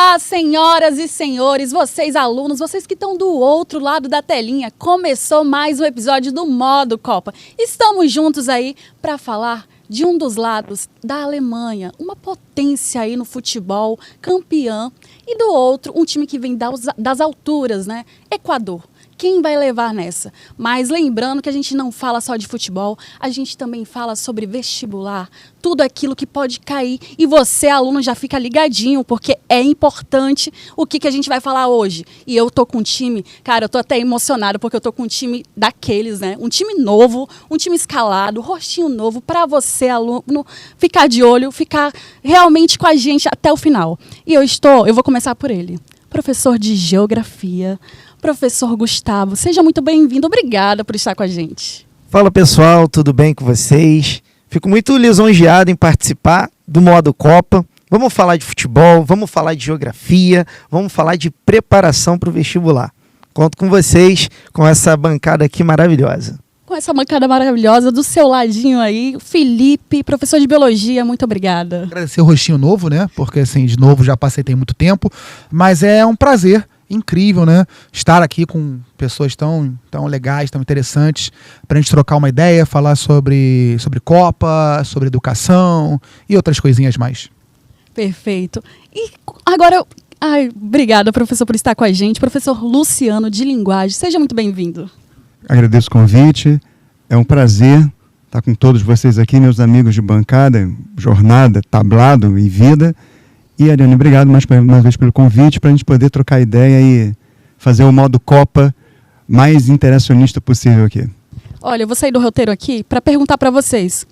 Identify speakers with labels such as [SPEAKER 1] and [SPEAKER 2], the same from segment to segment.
[SPEAKER 1] Olá, senhoras e senhores, vocês alunos, vocês que estão do outro lado da telinha. Começou mais um episódio do Modo Copa. Estamos juntos aí para falar de um dos lados da Alemanha, uma potência aí no futebol, campeã, e do outro, um time que vem das alturas, né? Equador. Quem vai levar nessa? Mas lembrando que a gente não fala só de futebol, a gente também fala sobre vestibular, tudo aquilo que pode cair. E você, aluno, já fica ligadinho, porque é importante o que a gente vai falar hoje. E eu tô com um time, cara, eu tô até emocionado, porque eu tô com um time daqueles, né? Um time novo, um time escalado, rostinho novo, para você, aluno, ficar de olho, ficar realmente com a gente até o final. E eu vou começar por ele. Professor de Geografia, professor Gustavo, seja muito bem-vindo. Obrigada por estar com a gente.
[SPEAKER 2] Fala pessoal, tudo bem com vocês? Fico muito lisonjeado em participar do Modo Copa. Vamos falar de futebol, vamos falar de geografia, vamos falar de preparação para o vestibular. Conto com vocês, com essa bancada aqui maravilhosa.
[SPEAKER 1] Com essa bancada maravilhosa, do seu ladinho aí, Felipe, professor de Biologia, muito obrigada.
[SPEAKER 3] Agradecer o rostinho novo, né? Porque assim, de novo, já passei tem muito tempo, mas é um prazer incrível, né? Estar aqui com pessoas tão legais, tão interessantes, para a gente trocar uma ideia, falar sobre Copa, sobre educação e outras coisinhas mais.
[SPEAKER 1] Perfeito. E agora, obrigada, professor, por estar com a gente. Professor Luciano, de Linguagem, seja muito bem-vindo.
[SPEAKER 4] Agradeço o convite, é um prazer estar com todos vocês aqui, meus amigos de bancada, jornada, tablado e vida. E, Ariane, obrigado mais uma vez pelo convite, para a gente poder trocar ideia e fazer o modo Copa mais interacionista possível aqui.
[SPEAKER 1] Olha, eu vou sair do roteiro aqui para perguntar para vocês.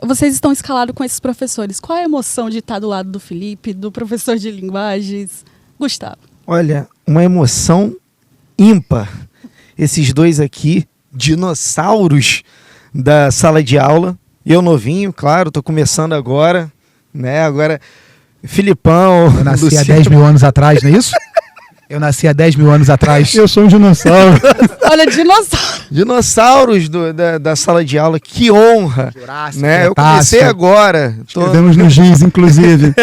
[SPEAKER 1] Vocês estão escalados com esses professores. Qual é a emoção de estar do lado do Felipe, do professor de Linguagens, Gustavo?
[SPEAKER 2] Olha, uma emoção ímpar. Esses dois aqui, dinossauros da sala de aula. Eu novinho, claro, estou começando agora, né? Agora, Filipão...
[SPEAKER 3] Eu nasci há 10 mil anos atrás, não é isso? Eu nasci há 10 mil anos atrás.
[SPEAKER 4] Eu sou um dinossauro.
[SPEAKER 1] Olha, dinossauro.
[SPEAKER 2] Dinossauros da sala de aula, que honra.
[SPEAKER 3] Jurássico,
[SPEAKER 2] né? Eu comecei agora.
[SPEAKER 4] Escrevemos no giz, inclusive.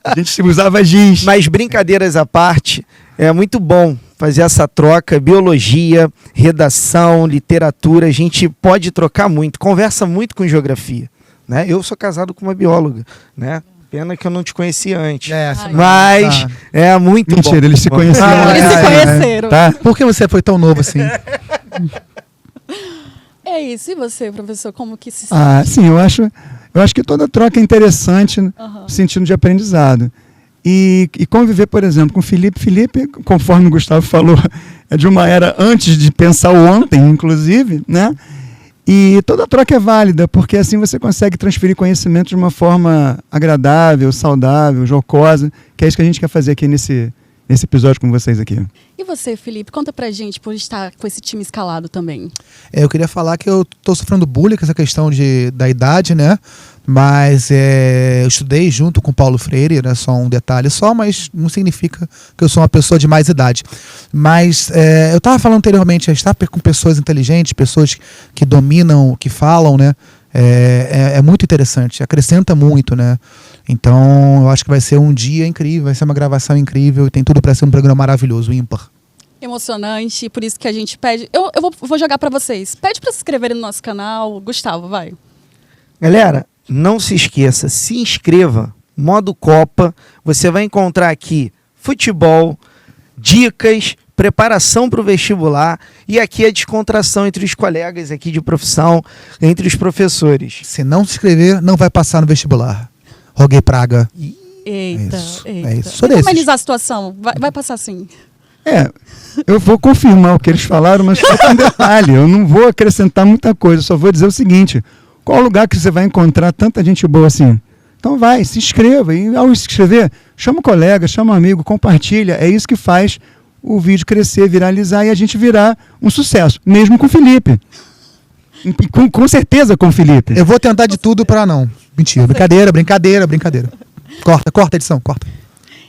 [SPEAKER 4] A gente usava giz.
[SPEAKER 2] Mas brincadeiras à parte, é muito bom fazer essa troca, biologia, redação, literatura, a gente pode trocar muito, conversa muito com geografia, né? Eu sou casado com uma bióloga, né? Pena que eu não te conhecia antes, mas é muito
[SPEAKER 4] Mentira,
[SPEAKER 2] bom.
[SPEAKER 4] Mentira, eles se conheceram.
[SPEAKER 1] Eles se conheceram.
[SPEAKER 3] Tá? Por que você foi tão novo assim?
[SPEAKER 1] É isso, e você, professor, como que se
[SPEAKER 4] sente? Sim, eu acho que toda troca é interessante no sentido de aprendizado. E conviver, por exemplo, com o Felipe. Felipe, conforme o Gustavo falou, é de uma era antes de pensar o ontem, inclusive, né? E toda troca é válida, porque assim você consegue transferir conhecimento de uma forma agradável, saudável, jocosa, que é isso que a gente quer fazer aqui nesse episódio com vocês aqui.
[SPEAKER 1] E você, Felipe, conta pra gente por estar com esse time escalado também.
[SPEAKER 3] Eu queria falar que eu tô sofrendo bullying com essa questão da idade, né? Mas eu estudei junto com o Paulo Freire, era só um detalhe só, mas não significa que eu sou uma pessoa de mais idade. Mas eu estava falando anteriormente, estar com pessoas inteligentes, pessoas que dominam, que falam, né? É muito interessante, acrescenta muito, né? Então, eu acho que vai ser um dia incrível, vai ser uma gravação incrível e tem tudo para ser um programa maravilhoso, ímpar.
[SPEAKER 1] Emocionante, por isso que a gente pede... Eu vou jogar para vocês. Pede para se inscreverem no nosso canal. Gustavo, vai.
[SPEAKER 2] Galera, não se esqueça, se inscreva, Modo Copa, você vai encontrar aqui futebol, dicas, preparação para o vestibular e aqui a descontração entre os colegas aqui de profissão, entre os professores.
[SPEAKER 3] Se não se inscrever, não vai passar no vestibular. Roguei praga.
[SPEAKER 1] Eita,
[SPEAKER 3] É isso.
[SPEAKER 1] Vamos amenizar a situação, vai passar sim.
[SPEAKER 4] Eu vou confirmar o que eles falaram, mas só um detalhe, eu não vou acrescentar muita coisa, só vou dizer o seguinte: qual lugar que você vai encontrar tanta gente boa assim? Então vai, se inscreva, e ao se inscrever, chama um colega, chama um amigo, compartilha, é isso que faz o vídeo crescer, viralizar e a gente virar um sucesso, mesmo com o Felipe. Com certeza com o Felipe.
[SPEAKER 3] Eu vou tentar de tudo para não. Mentira, brincadeira. Corta a edição, corta.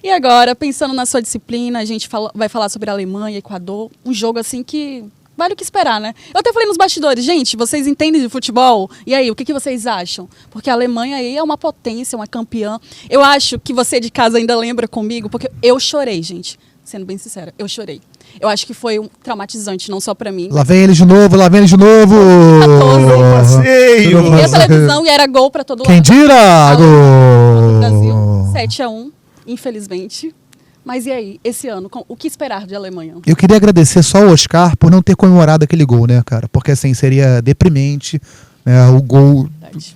[SPEAKER 1] E agora, pensando na sua disciplina, a gente vai falar sobre a Alemanha, Equador, um jogo assim que vale o que esperar, né? Eu até falei nos bastidores, gente, vocês entendem de futebol? E aí, o que vocês acham? Porque a Alemanha aí é uma potência, uma campeã. Eu acho que você de casa ainda lembra comigo, porque eu chorei, gente. Sendo bem sincera, eu chorei. Eu acho que foi traumatizante, não só pra mim.
[SPEAKER 3] Lá vem ele de novo, lá vem ele de novo.
[SPEAKER 1] 14.
[SPEAKER 2] Passeio.
[SPEAKER 1] Liguei a televisão e era gol pra todo
[SPEAKER 3] Quem
[SPEAKER 1] lado.
[SPEAKER 3] dirá?
[SPEAKER 1] Do Brasil,
[SPEAKER 3] Gol.
[SPEAKER 1] 7-1, infelizmente. Mas e aí, esse ano, o que esperar de Alemanha?
[SPEAKER 3] Eu queria agradecer só o Oscar por não ter comemorado aquele gol, né, cara? Porque assim, seria deprimente, né, o gol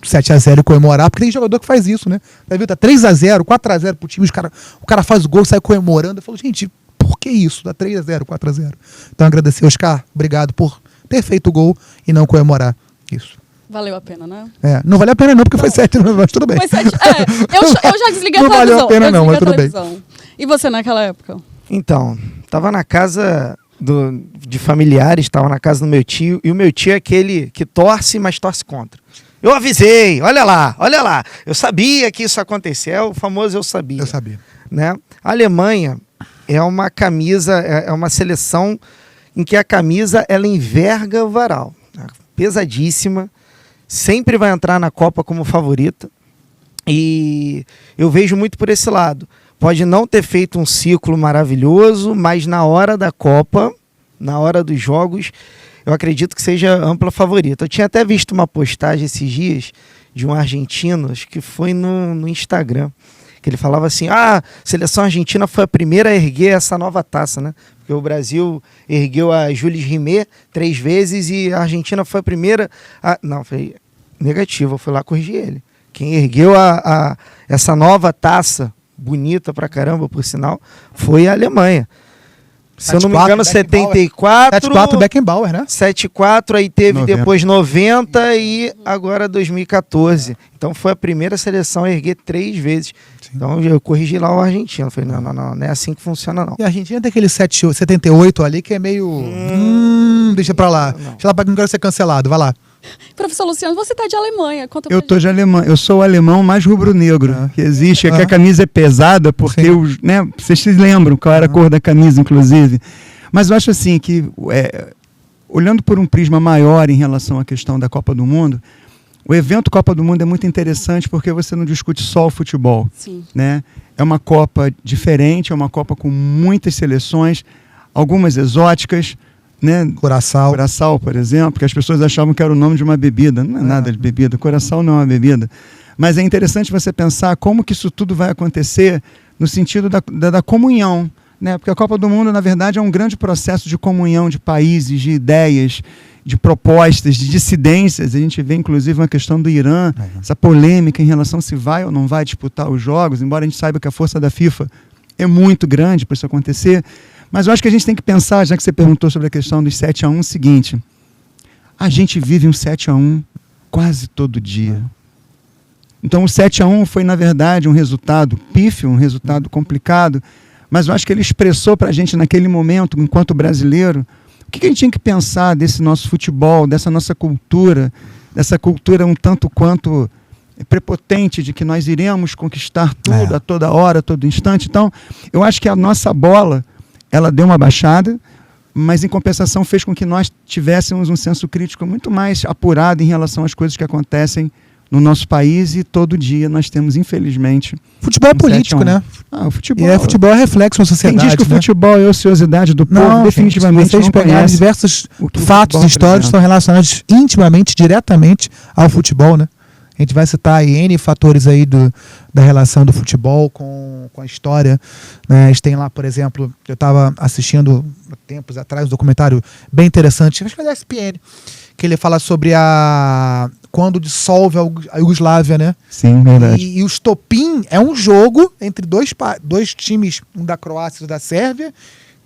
[SPEAKER 3] 7-0 comemorar, porque tem jogador que faz isso, né? Tá 3-0, 4-0 pro time, o cara faz o gol e sai comemorando. Eu falo, gente, por que isso? Dá 3-0, 4-0. Então agradecer, Oscar, obrigado por ter feito o gol e não comemorar isso.
[SPEAKER 1] Valeu a pena, né?
[SPEAKER 3] Não valeu a pena não, porque foi 7, mas tudo bem.
[SPEAKER 1] Foi 7. Eu já desliguei a televisão.
[SPEAKER 3] Não valeu a pena não, mas tudo bem.
[SPEAKER 1] E você naquela época?
[SPEAKER 2] Então, tava na casa de familiares, tava na casa do meu tio, e o meu tio é aquele que torce, mas torce contra. Eu avisei, olha lá. Eu sabia que isso acontecia, é o famoso eu sabia.
[SPEAKER 3] Eu sabia.
[SPEAKER 2] Né? A Alemanha é uma camisa, é uma seleção em que a camisa ela enverga o varal. Pesadíssima, sempre vai entrar na Copa como favorita. E eu vejo muito por esse lado. Pode não ter feito um ciclo maravilhoso, mas na hora da Copa, na hora dos jogos, eu acredito que seja ampla favorita. Eu tinha até visto uma postagem esses dias de um argentino, acho que foi no Instagram, que ele falava assim, a seleção argentina foi a primeira a erguer essa nova taça, né? Porque o Brasil ergueu a Jules Rimet 3 vezes e a Argentina foi a primeira... Não, foi negativo, eu fui lá corrigir ele. Quem ergueu essa nova taça, bonita pra caramba, por sinal, foi a Alemanha. Se eu não me engano, 74...
[SPEAKER 3] 7-4 Beckenbauer, né?
[SPEAKER 2] 7-4, aí teve
[SPEAKER 4] 90.
[SPEAKER 2] depois 90 e agora 2014. Então foi a primeira seleção a erguer 3 vezes.
[SPEAKER 3] Sim.
[SPEAKER 2] Então eu corrigi lá o argentino. Falei, não é assim que funciona, não.
[SPEAKER 3] E a Argentina tem aquele 78 ali que é meio... deixa pra lá.
[SPEAKER 2] Não.
[SPEAKER 3] Deixa lá pra que não quero ser cancelado, vai lá.
[SPEAKER 1] Professor Luciano, você tá de Alemanha. Conta pra
[SPEAKER 4] Eu tô de alemão, eu sou o alemão mais rubro-negro que existe, é que a camisa é pesada, porque vocês se lembram qual era a cor da camisa, inclusive. Mas eu acho assim que, olhando por um prisma maior em relação à questão da Copa do Mundo, o evento Copa do Mundo é muito interessante porque você não discute só o futebol.
[SPEAKER 1] Sim.
[SPEAKER 4] Né? É uma Copa diferente, é uma Copa com muitas seleções, algumas exóticas, né? Curaçao, por exemplo, que as pessoas achavam que era o nome de uma bebida. Não é nada de bebida, Curaçao não é uma bebida. Mas é interessante você pensar como que isso tudo vai acontecer no sentido da comunhão, né? Porque a Copa do Mundo, na verdade, é um grande processo de comunhão de países, de ideias, de propostas, de dissidências. A gente vê, inclusive, uma questão do Irã, essa polêmica em relação se vai ou não vai disputar os jogos, embora a gente saiba que a força da FIFA é muito grande para isso acontecer. Mas eu acho que a gente tem que pensar, já que você perguntou sobre a questão dos 7-1, o seguinte: a gente vive um 7-1 quase todo dia. Então o 7-1 foi, na verdade, um resultado pífio, um resultado complicado, mas eu acho que ele expressou para a gente naquele momento, enquanto brasileiro, o que a gente tinha que pensar desse nosso futebol, dessa nossa cultura, dessa cultura um tanto quanto prepotente de que nós iremos conquistar tudo a toda hora, a todo instante. Então, eu acho que a nossa bola, ela deu uma baixada, mas em compensação fez com que nós tivéssemos um senso crítico muito mais apurado em relação às coisas que acontecem no nosso país, e todo dia nós temos, infelizmente...
[SPEAKER 3] Futebol é político, né?
[SPEAKER 4] O futebol,
[SPEAKER 3] futebol é reflexo da sociedade.
[SPEAKER 4] Quem diz que o futebol é a ociosidade do povo, definitivamente
[SPEAKER 3] vocês
[SPEAKER 4] não
[SPEAKER 3] pegarem
[SPEAKER 4] conhece
[SPEAKER 3] diversos
[SPEAKER 4] o que o
[SPEAKER 3] fatos
[SPEAKER 4] futebol
[SPEAKER 3] históricos estão relacionados intimamente, diretamente ao futebol, né? A gente vai citar aí N fatores aí da relação do futebol com a história, né? A gente tem lá, por exemplo, eu estava assistindo há tempos atrás um documentário bem interessante, acho que é da ESPN, que ele fala sobre quando dissolve a Iugoslávia, né?
[SPEAKER 4] Sim, verdade.
[SPEAKER 3] E o estopim é um jogo entre dois times, um da Croácia e outro da Sérvia,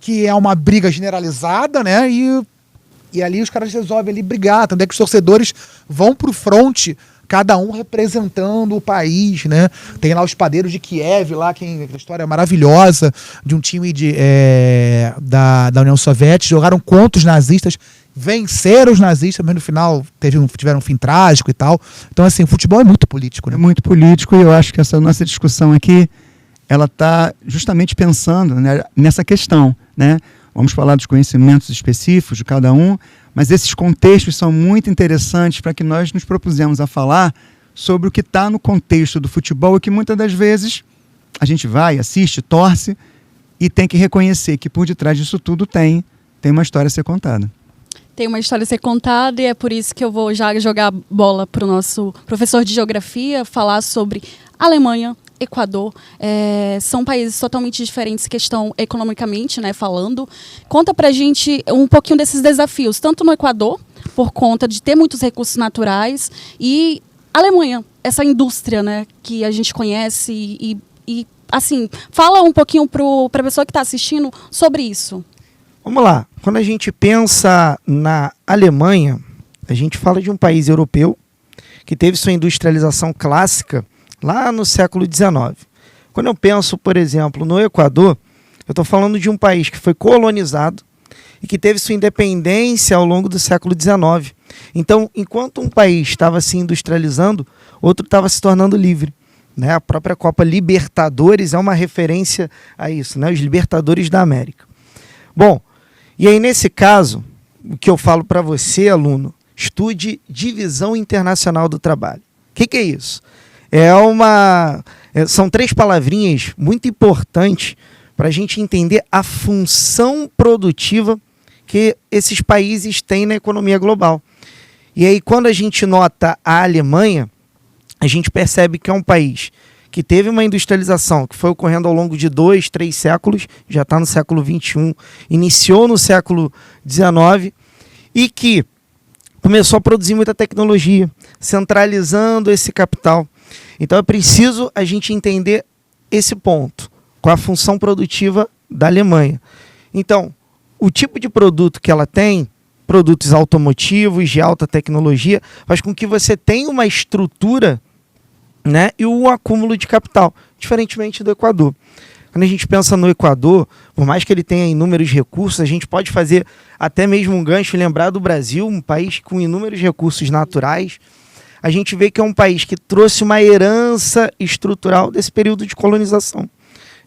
[SPEAKER 3] que é uma briga generalizada, né? E ali os caras resolvem ali brigar, tanto é que os torcedores vão pro fronte, cada um representando o país, né? Tem lá os padeiros de Kiev, lá, a história maravilhosa de um time da União Soviética, jogaram contra os nazistas, venceram os nazistas, mas no final tiveram um fim trágico e tal. Então, assim, o futebol é muito político, né?
[SPEAKER 4] É muito político, e eu acho que essa nossa discussão aqui, ela está justamente pensando, né, nessa questão, né? vamos falar dos conhecimentos específicos de cada um, mas esses contextos são muito interessantes para que nós nos propusemos a falar sobre o que está no contexto do futebol e que muitas das vezes a gente vai, assiste, torce e tem que reconhecer que por detrás disso tudo tem uma história a ser contada.
[SPEAKER 1] Tem uma história a ser contada e é por isso que eu vou já jogar a bola para o nosso professor de geografia falar sobre Alemanha, Equador. São países totalmente diferentes, questão economicamente, né, falando. Conta pra gente um pouquinho desses desafios, tanto no Equador, por conta de ter muitos recursos naturais, e Alemanha, essa indústria, né, que a gente conhece e assim, fala um pouquinho para a pessoa que está assistindo sobre isso.
[SPEAKER 2] Vamos lá. Quando a gente pensa na Alemanha, a gente fala de um país europeu que teve sua industrialização clássica lá no século XIX. Quando eu penso, por exemplo, no Equador, eu estou falando de um país que foi colonizado e que teve sua independência ao longo do século XIX. Então, enquanto um país estava se industrializando, outro estava se tornando livre. Né? A própria Copa Libertadores é uma referência a isso, né? Os Libertadores da América. Bom, e aí nesse caso, o que eu falo para você, aluno, estude divisão internacional do trabalho. O que é isso? São 3 palavrinhas muito importantes para a gente entender a função produtiva que esses países têm na economia global. E aí, quando a gente nota a Alemanha, a gente percebe que é um país que teve uma industrialização que foi ocorrendo ao longo de 2, 3 séculos, já está no século XXI, iniciou no século XIX, e que começou a produzir muita tecnologia, centralizando esse capital. Então é preciso a gente entender esse ponto, qual a função produtiva da Alemanha. Então, o tipo de produto que ela tem, produtos automotivos de alta tecnologia, faz com que você tenha uma estrutura, né, e um acúmulo de capital, diferentemente do Equador. Quando a gente pensa no Equador, por mais que ele tenha inúmeros recursos, a gente pode fazer até mesmo um gancho e lembrar do Brasil, um país com inúmeros recursos naturais. A gente vê que é um país que trouxe uma herança estrutural desse período de colonização,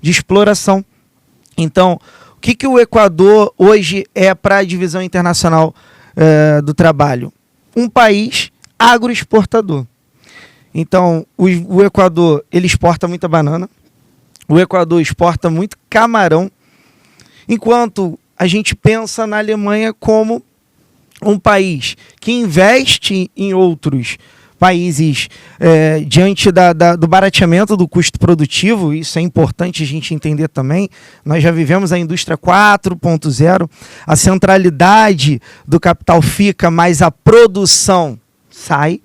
[SPEAKER 2] de exploração. Então, o que o Equador hoje é para a divisão internacional do trabalho? Um país agroexportador. Então, o Equador, ele exporta muita banana, o Equador exporta muito camarão, enquanto a gente pensa na Alemanha como um país que investe em outros países diante do barateamento do custo produtivo. Isso é importante a gente entender também. Nós já vivemos a indústria 4.0, a centralidade do capital fica, mas a produção sai.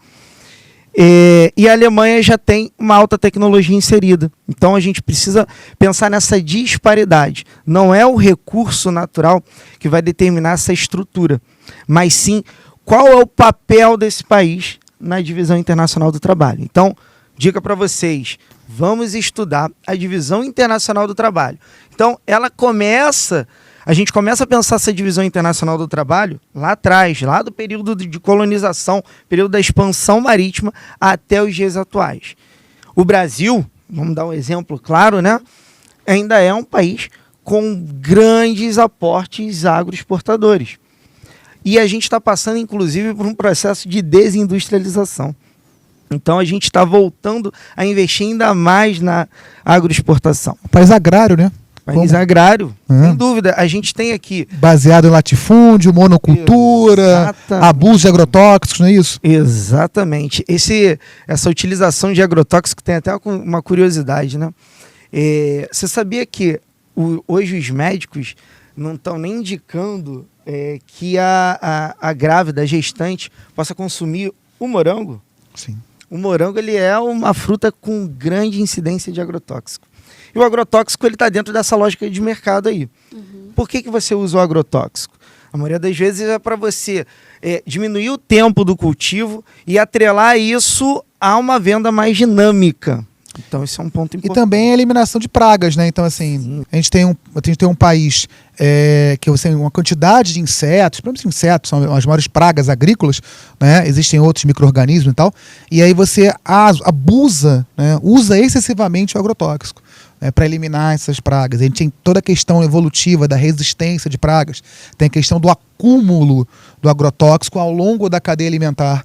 [SPEAKER 2] E a Alemanha já tem uma alta tecnologia inserida. Então a gente precisa pensar nessa disparidade. Não é o recurso natural que vai determinar essa estrutura, mas sim qual é o papel desse país na divisão internacional do trabalho. Então, dica para vocês, vamos estudar a divisão internacional do trabalho. Então, a gente começa a pensar essa divisão internacional do trabalho lá atrás, lá do período de colonização, período da expansão marítima, até os dias atuais. O Brasil, vamos dar um exemplo claro, né? Ainda é um país com grandes aportes agroexportadores. E a gente está passando, inclusive, por um processo de desindustrialização. Então, a gente está voltando a investir ainda mais na agroexportação.
[SPEAKER 3] País agrário, né?
[SPEAKER 2] País agrário, sem dúvida. A gente tem aqui...
[SPEAKER 3] Baseado em latifúndio, monocultura, abuso de agrotóxicos, não é isso?
[SPEAKER 2] Exatamente. Essa utilização de agrotóxicos tem até uma curiosidade, né? Você sabia que hoje os médicos não estão nem indicando que a grávida, a gestante, possa consumir o morango?
[SPEAKER 3] Sim.
[SPEAKER 2] O morango, ele é uma fruta com grande incidência de agrotóxico. E o agrotóxico, ele está dentro dessa lógica de mercado aí. Uhum. Por que você usa o agrotóxico? A maioria das vezes é para você diminuir o tempo do cultivo e atrelar isso a uma venda mais dinâmica. Então, esse é um ponto importante.
[SPEAKER 3] E também a eliminação de pragas, né? Então, assim, a gente tem um país que tem uma quantidade de insetos, principalmente insetos, são as maiores pragas agrícolas, né? Existem outros micro-organismos e tal, e aí você abusa, né? Usa excessivamente o agrotóxico. para eliminar essas pragas. A gente tem toda a questão evolutiva da resistência de pragas, tem a questão do acúmulo do agrotóxico ao longo da cadeia alimentar,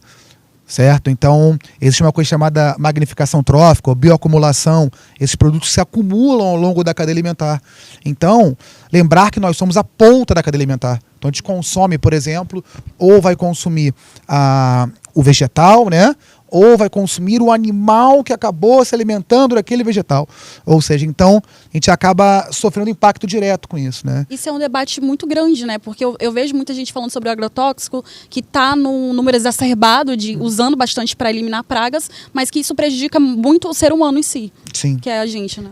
[SPEAKER 3] certo? Então, existe uma coisa chamada magnificação trófica, ou bioacumulação. Esses produtos se acumulam ao longo da cadeia alimentar. Então, lembrar que nós somos a ponta da cadeia alimentar. Então, a gente consome, por exemplo, ou vai consumir o vegetal, né? Ou vai consumir o animal que acabou se alimentando daquele vegetal. Ou seja, então, a gente acaba sofrendo impacto direto com isso, né?
[SPEAKER 1] Isso é um debate muito grande, né? Porque eu vejo muita gente falando sobre o agrotóxico, que está num número exacerbado, usando bastante para eliminar pragas, mas que isso prejudica muito o ser humano em si.
[SPEAKER 3] Sim.
[SPEAKER 1] Que é a gente, né?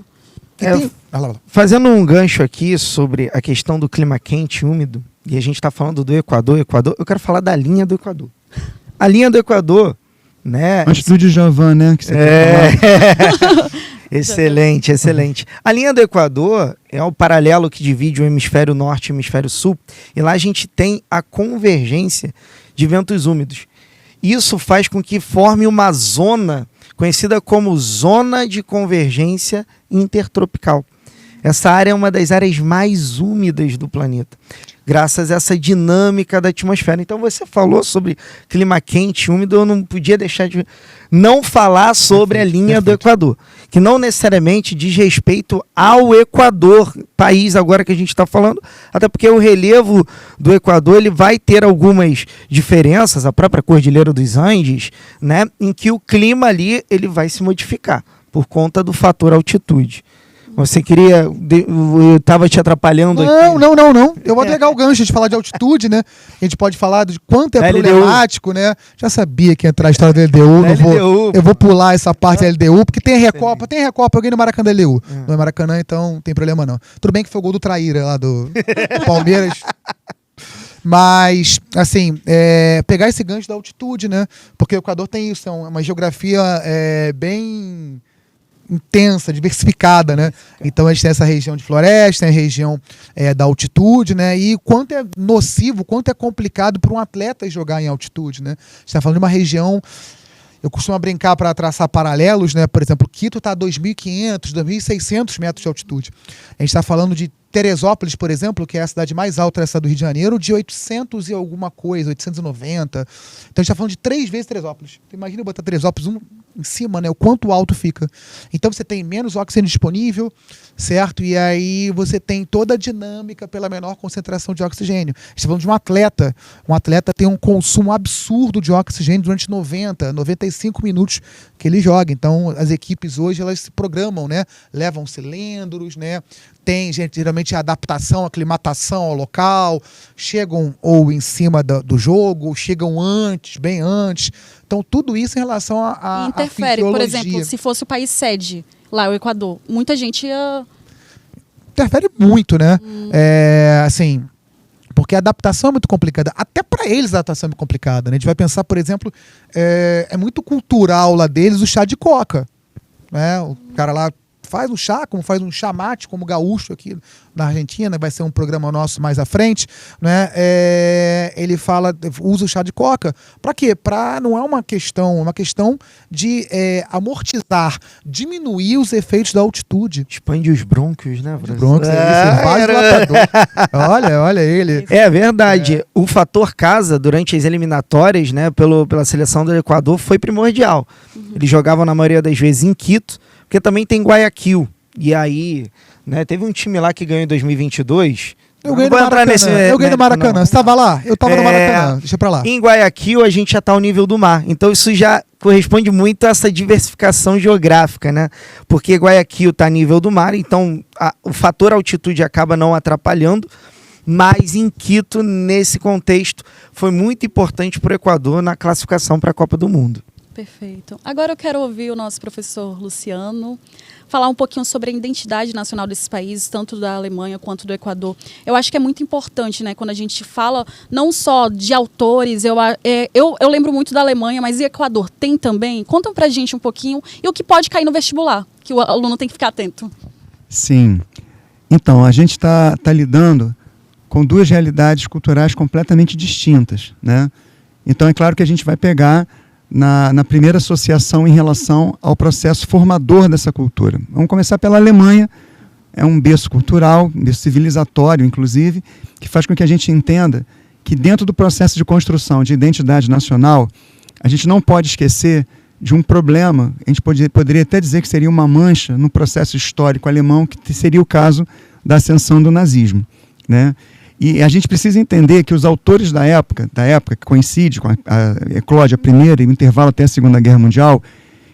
[SPEAKER 2] Fazendo um gancho aqui sobre a questão do clima quente e úmido, e a gente está falando do Equador, eu quero falar da linha do Equador. A linha do Equador, né?
[SPEAKER 4] Antes do Djavan, né? Que você
[SPEAKER 2] Excelente, excelente. A linha do Equador é o paralelo que divide o hemisfério norte e o hemisfério sul, e lá a gente tem a convergência de ventos úmidos. Isso faz com que forme uma zona conhecida como Zona de Convergência Intertropical. Essa área é uma das áreas mais úmidas do planeta, graças a essa dinâmica da atmosfera. Então você falou sobre clima quente e úmido, eu não podia deixar de não falar sobre a linha do Equador, que não necessariamente diz respeito ao Equador, país agora que a gente está falando, até porque o relevo do Equador ele vai ter algumas diferenças, a própria Cordilheira dos Andes, né, em que o clima ali ele vai se modificar por conta do fator altitude. Você queria... Eu estava te atrapalhando aqui.
[SPEAKER 3] Não. Eu vou pegar o gancho de falar de altitude, né? A gente pode falar de quanto é problemático, né? Já sabia que ia entrar a história da LDU. Eu vou pular essa parte da LDU, porque tem Recopa. Tem Recopa, eu ganhei no Maracanã da LDU. Não é Maracanã, então não tem problema não. Tudo bem que foi o gol do Traíra lá do Palmeiras. Mas, assim, pegar esse gancho da altitude, né? Porque o Equador tem isso, é uma geografia bem... intensa, diversificada, né? Então a gente tem essa região de floresta, tem a região da altitude, né? E quanto é nocivo, quanto é complicado para um atleta jogar em altitude, né? A gente está falando de uma região, eu costumo brincar para traçar paralelos, né? Por exemplo, Quito está a 2.500, 2.600 metros de altitude. A gente está falando de Teresópolis, por exemplo, que é a cidade mais alta dessa do Rio de Janeiro, de 800 e alguma coisa, 890. Então a gente está falando de 3 vezes Teresópolis. Então, imagina botar Teresópolis em cima, né? O quanto alto fica. Então você tem menos oxigênio disponível, certo? E aí você tem toda a dinâmica pela menor concentração de oxigênio. A gente está falando de um atleta. Um atleta tem um consumo absurdo de oxigênio durante 90, 95 minutos que ele joga. Então as equipes hoje elas se programam, né? Levam cilindros, né? Tem, geralmente, a adaptação, a aclimatação ao local, chegam ou em cima do jogo, ou chegam antes, bem antes. Então, tudo isso em relação a
[SPEAKER 1] interfere, por exemplo, se fosse o país sede, lá o Equador, muita gente ia...
[SPEAKER 3] Interfere muito, né? Assim, porque a adaptação é muito complicada. Até para eles a adaptação é muito complicada, né? A gente vai pensar, por exemplo, é muito cultural lá deles o chá de coca, né? O cara lá faz um chá, como faz um chá mate, como gaúcho aqui na Argentina, vai ser um programa nosso mais à frente, né? Ele usa o chá de coca. Para quê? Não é uma questão de amortizar, diminuir os efeitos da altitude.
[SPEAKER 2] Expande os brônquios, né?
[SPEAKER 3] Os brônquios, olha ele.
[SPEAKER 2] É verdade. O fator casa durante as eliminatórias, né, pela seleção do Equador foi primordial. Eles jogavam na maioria das vezes em Quito, porque também tem Guayaquil. E aí, né, teve um time lá que ganhou em 2022.
[SPEAKER 3] Eu ganhei no Maracanã. Você estava lá? Eu estava no Maracanã. Deixa pra lá.
[SPEAKER 2] Em Guayaquil, a gente já está ao nível do mar. Então, isso já corresponde muito a essa diversificação geográfica, né? Porque Guayaquil está a nível do mar, então o fator altitude acaba não atrapalhando. Mas em Quito, nesse contexto, foi muito importante para o Equador na classificação para a Copa do Mundo.
[SPEAKER 1] Perfeito. Agora eu quero ouvir o nosso professor Luciano falar um pouquinho sobre a identidade nacional desses países, tanto da Alemanha quanto do Equador. Eu acho que é muito importante, né, quando a gente fala não só de autores, eu lembro muito da Alemanha, mas e Equador tem também? Conta pra gente um pouquinho e o que pode cair no vestibular, que o aluno tem que ficar atento.
[SPEAKER 4] Sim. Então, a gente está lidando com 2 realidades culturais completamente distintas, né? Então, é claro que a gente vai pegar na primeira associação em relação ao processo formador dessa cultura. Vamos começar pela Alemanha. É um berço cultural, um berço civilizatório, inclusive, que faz com que a gente entenda que dentro do processo de construção de identidade nacional, a gente não pode esquecer de um problema, a gente poderia até dizer que seria uma mancha no processo histórico alemão, que seria o caso da ascensão do nazismo, né? E a gente precisa entender que os autores da época que coincide com eclode a primeira e o intervalo até a Segunda Guerra Mundial,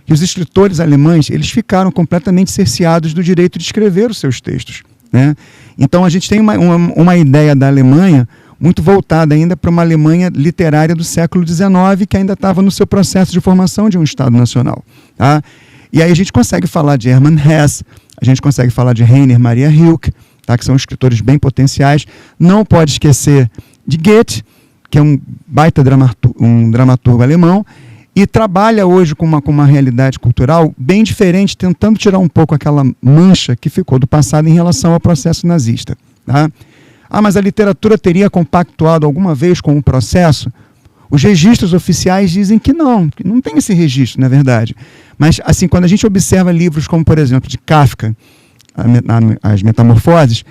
[SPEAKER 4] que os escritores alemães, eles ficaram completamente cerceados do direito de escrever os seus textos, né? Então a gente tem uma ideia da Alemanha muito voltada ainda para uma Alemanha literária do século XIX, que ainda estava no seu processo de formação de um Estado nacional, tá? E aí a gente consegue falar de Hermann Hesse, a gente consegue falar de Rainer Maria Rilke, tá? Que são escritores bem potenciais. Não pode esquecer de Goethe, que é um baita dramaturgo alemão, e trabalha hoje com uma realidade cultural bem diferente, tentando tirar um pouco aquela mancha que ficou do passado em relação ao processo nazista, tá? Mas a literatura teria compactuado alguma vez com o processo? Os registros oficiais dizem que não tem esse registro, na verdade. Mas, assim, quando a gente observa livros como, por exemplo, de Kafka, as Metamorfoses,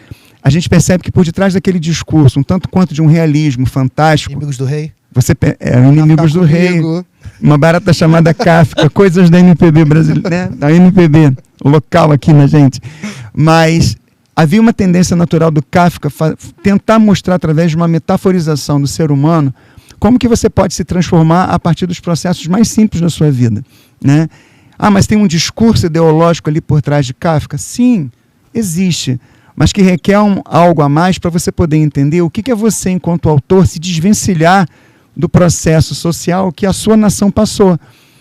[SPEAKER 4] a gente percebe que por detrás daquele discurso, um tanto quanto de um realismo fantástico...
[SPEAKER 3] Inimigos do Rei.
[SPEAKER 4] Inimigos do Rei, uma barata chamada Kafka, coisas da MPB brasileira, né? Da MPB local aqui na gente. Mas havia uma tendência natural do Kafka tentar mostrar através de uma metaforização do ser humano como que você pode se transformar a partir dos processos mais simples da sua vida, né? Mas tem um discurso ideológico ali por trás de Kafka? Sim, existe, mas que requer algo a mais para você poder entender o que é você, enquanto autor, se desvencilhar do processo social que a sua nação passou.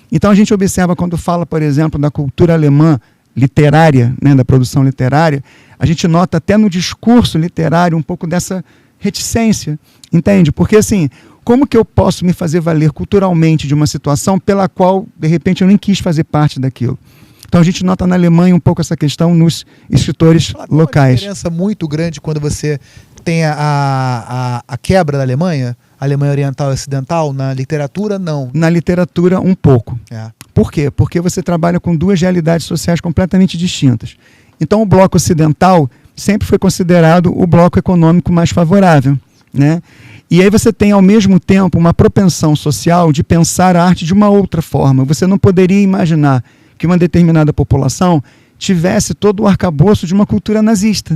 [SPEAKER 4] Então a gente observa quando fala, por exemplo, da cultura alemã literária, né, da produção literária, a gente nota até no discurso literário um pouco dessa reticência, entende? Porque assim, como que eu posso me fazer valer culturalmente de uma situação pela qual, de repente, eu nem quis fazer parte daquilo? Então a gente nota na Alemanha um pouco essa questão nos escritores locais.
[SPEAKER 3] Uma diferença muito grande quando você tem a quebra da Alemanha Oriental e Ocidental, na literatura, não.
[SPEAKER 4] Na literatura, um pouco. Por quê? Porque você trabalha com duas realidades sociais completamente distintas. Então o bloco ocidental sempre foi considerado o bloco econômico mais favorável, né? E aí você tem, ao mesmo tempo, uma propensão social de pensar a arte de uma outra forma. Você não poderia imaginar que uma determinada população tivesse todo o arcabouço de uma cultura nazista,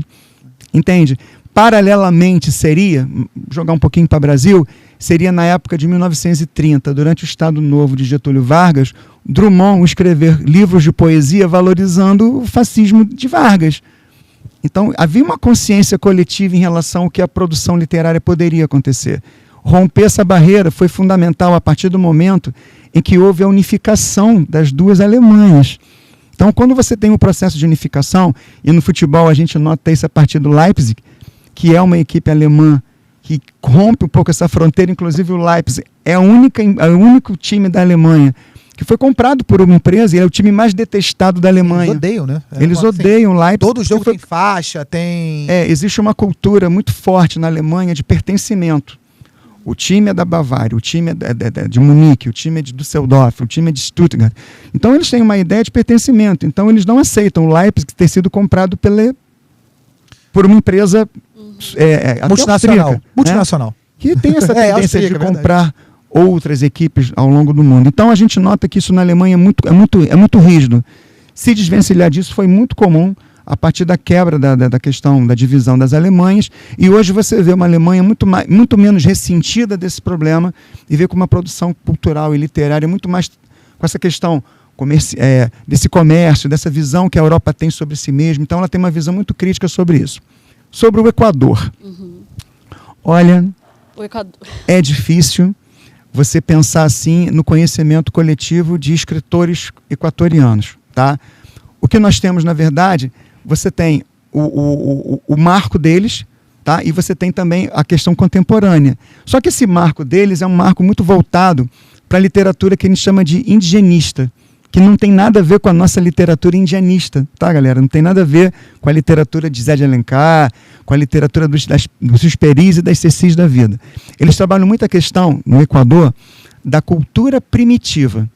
[SPEAKER 4] entende? Paralelamente seria, jogar um pouquinho para o Brasil, seria na época de 1930, durante o Estado Novo de Getúlio Vargas, Drummond escrever livros de poesia valorizando o fascismo de Vargas. Então, havia uma consciência coletiva em relação ao que a produção literária poderia acontecer. Romper essa barreira foi fundamental a partir do momento em que houve a unificação das duas Alemanhas. Então, quando você tem um processo de unificação, e no futebol a gente nota isso a partir do Leipzig, que é uma equipe alemã que rompe um pouco essa fronteira, inclusive o Leipzig é o único time da Alemanha que foi comprado por uma empresa e é o time mais detestado da Alemanha.
[SPEAKER 3] Eles odeiam, né?
[SPEAKER 4] Eles odeiam o Leipzig.
[SPEAKER 3] Todo jogo tem faixa, tem...
[SPEAKER 4] Existe uma cultura muito forte na Alemanha de pertencimento. O time é da Bavária, o time é de Munique, o time é de Düsseldorf, o time é de Stuttgart. Então eles têm uma ideia de pertencimento. Então eles não aceitam o Leipzig ter sido comprado por uma empresa
[SPEAKER 3] multinacional.
[SPEAKER 4] Né? Que tem essa tendência de comprar outras equipes ao longo do mundo. Então a gente nota que isso na Alemanha é muito rígido. Se desvencilhar disso foi muito comum a partir da quebra da questão da divisão das Alemanhas, e hoje você vê uma Alemanha muito menos ressentida desse problema e vê com uma produção cultural e literária muito mais com essa questão desse comércio, dessa visão que a Europa tem sobre si mesma. Então ela tem uma visão muito crítica sobre isso. Sobre o Equador. Olha, é difícil você pensar assim no conhecimento coletivo de escritores equatorianos, tá? O que nós temos, na verdade, você tem o marco deles, tá? E você tem também a questão contemporânea. Só que esse marco deles é um marco muito voltado para a literatura que a gente chama de indigenista, que não tem nada a ver com a nossa literatura indianista, tá, galera? Não tem nada a ver com a literatura de Zé de Alencar, com a literatura dos Exupéry e das Cecis da vida. Eles trabalham muito a questão, no Equador, da cultura primitiva.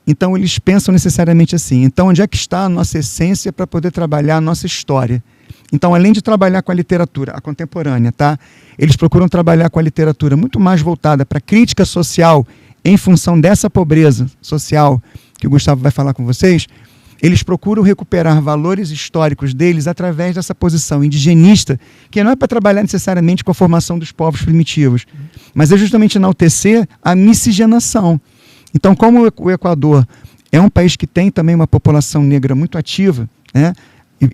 [SPEAKER 4] Então, eles pensam necessariamente assim. Então, onde é que está a nossa essência para poder trabalhar a nossa história? Então, além de trabalhar com a literatura, a contemporânea, tá? Eles procuram trabalhar com a literatura muito mais voltada para a crítica social em função dessa pobreza social que o Gustavo vai falar com vocês. Eles procuram recuperar valores históricos deles através dessa posição indigenista, que não é para trabalhar necessariamente com a formação dos povos primitivos, mas é justamente enaltecer a miscigenação. Então, como o Equador é um país que tem também uma população negra muito ativa, né,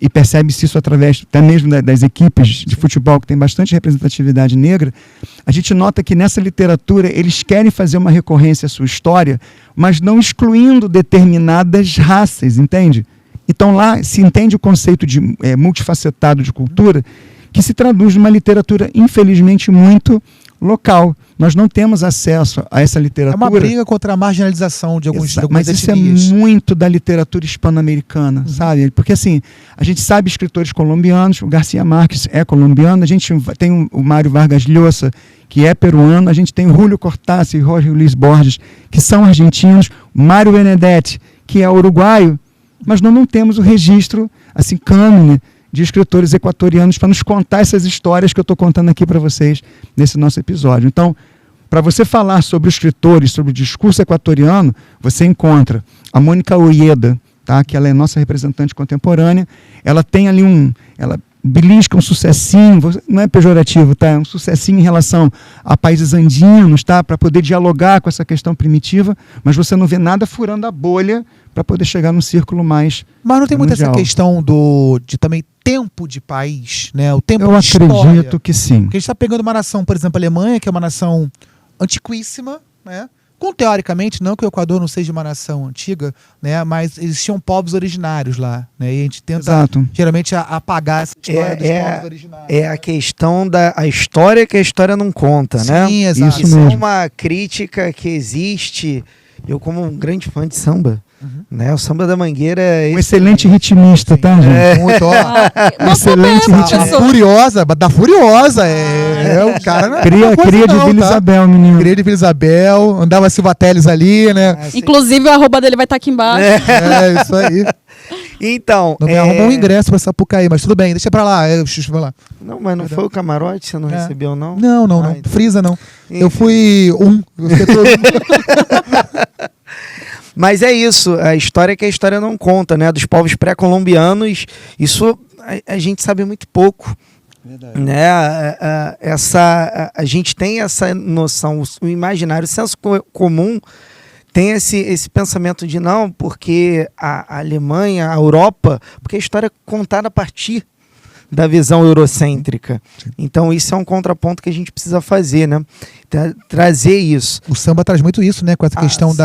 [SPEAKER 4] e percebe-se isso através até mesmo das equipes de futebol, que tem bastante representatividade negra, a gente nota que nessa literatura eles querem fazer uma recorrência à sua história, mas não excluindo determinadas raças, entende? Então lá se entende o conceito de multifacetado de cultura, que se traduz numa literatura, infelizmente, muito local. Nós não temos acesso a essa literatura.
[SPEAKER 3] É uma briga contra a marginalização de algumas
[SPEAKER 4] Mas isso
[SPEAKER 3] etnias.
[SPEAKER 4] é muito da literatura hispano-americana, sabe? Porque assim, a gente sabe escritores colombianos, o Garcia Márquez é colombiano, a gente tem o Mário Vargas Llosa, que é peruano, a gente tem o Julio Cortázar e Jorge Luis Borges, que são argentinos, o Mário Benedetti, que é uruguaio, mas nós não temos o registro, assim, cânone de escritores equatorianos para nos contar essas histórias que eu estou contando aqui para vocês nesse nosso episódio. Então, para você falar sobre os escritores, sobre o discurso equatoriano, você encontra a Mônica Ueda, tá? Que ela é nossa representante contemporânea. Ela tem ali ela belisca um sucessinho, não é pejorativo, tá? É um sucessinho em relação a países andinos, tá? Para poder dialogar com essa questão primitiva, mas você não vê nada furando a bolha para poder chegar num círculo mais
[SPEAKER 3] Mas não tem muito
[SPEAKER 4] mundial.
[SPEAKER 3] essa questão de também tempo de país, né? O tempo
[SPEAKER 4] Eu
[SPEAKER 3] de história.
[SPEAKER 4] acredito que sim.
[SPEAKER 3] Porque a gente está pegando uma nação, por exemplo, a Alemanha, que é uma nação antiquíssima, né? Com, teoricamente, não que o Equador não seja uma nação antiga, né? Mas existiam povos originários lá, né? E a gente tenta,
[SPEAKER 4] Exato.
[SPEAKER 3] geralmente, apagar essa história dos povos originários.
[SPEAKER 2] É a questão da a história que a história não conta, né?
[SPEAKER 3] Sim, exato.
[SPEAKER 2] Isso é
[SPEAKER 4] mesmo.
[SPEAKER 2] uma crítica que existe. Eu, como um grande fã de samba, né? O Samba da Mangueira é
[SPEAKER 4] Um excelente ritmista, tá, gente?
[SPEAKER 3] Muito, ó.
[SPEAKER 1] Não
[SPEAKER 4] Excelente
[SPEAKER 1] sabemos
[SPEAKER 4] ritmo.
[SPEAKER 1] disso.
[SPEAKER 3] Furiosa, da Furiosa. É o cara. Não é
[SPEAKER 4] Cria,
[SPEAKER 3] pouca coisa
[SPEAKER 4] cria de
[SPEAKER 3] não,
[SPEAKER 4] Vila
[SPEAKER 3] tá?
[SPEAKER 4] Isabel, menino.
[SPEAKER 3] Cria de Vila Isabel, andava Silva Teles ali, né?
[SPEAKER 1] Inclusive, o arroba dele vai estar aqui embaixo.
[SPEAKER 3] É, isso aí.
[SPEAKER 2] Então,
[SPEAKER 3] Não me arruma um ingresso pra Sapucaí, mas tudo bem, deixa pra lá. Deixa eu lá.
[SPEAKER 2] Não, mas não foi o camarote, você não recebeu, não?
[SPEAKER 3] Não.
[SPEAKER 2] então.
[SPEAKER 3] Frisa, não.
[SPEAKER 2] Enfim.
[SPEAKER 3] Eu fui eu fiquei todo...
[SPEAKER 2] Mas é isso, a história que a história não conta, né? Dos povos pré-colombianos, isso a gente sabe muito pouco.
[SPEAKER 4] Verdade.
[SPEAKER 2] Né? A gente tem essa noção, o imaginário, o senso comum tem esse pensamento de não, porque a Alemanha, a Europa, porque a história é contada a partir da visão eurocêntrica. Então isso é um contraponto que a gente precisa fazer, né? Trazer isso.
[SPEAKER 3] O samba traz muito isso, né? Com essa questão
[SPEAKER 2] sim.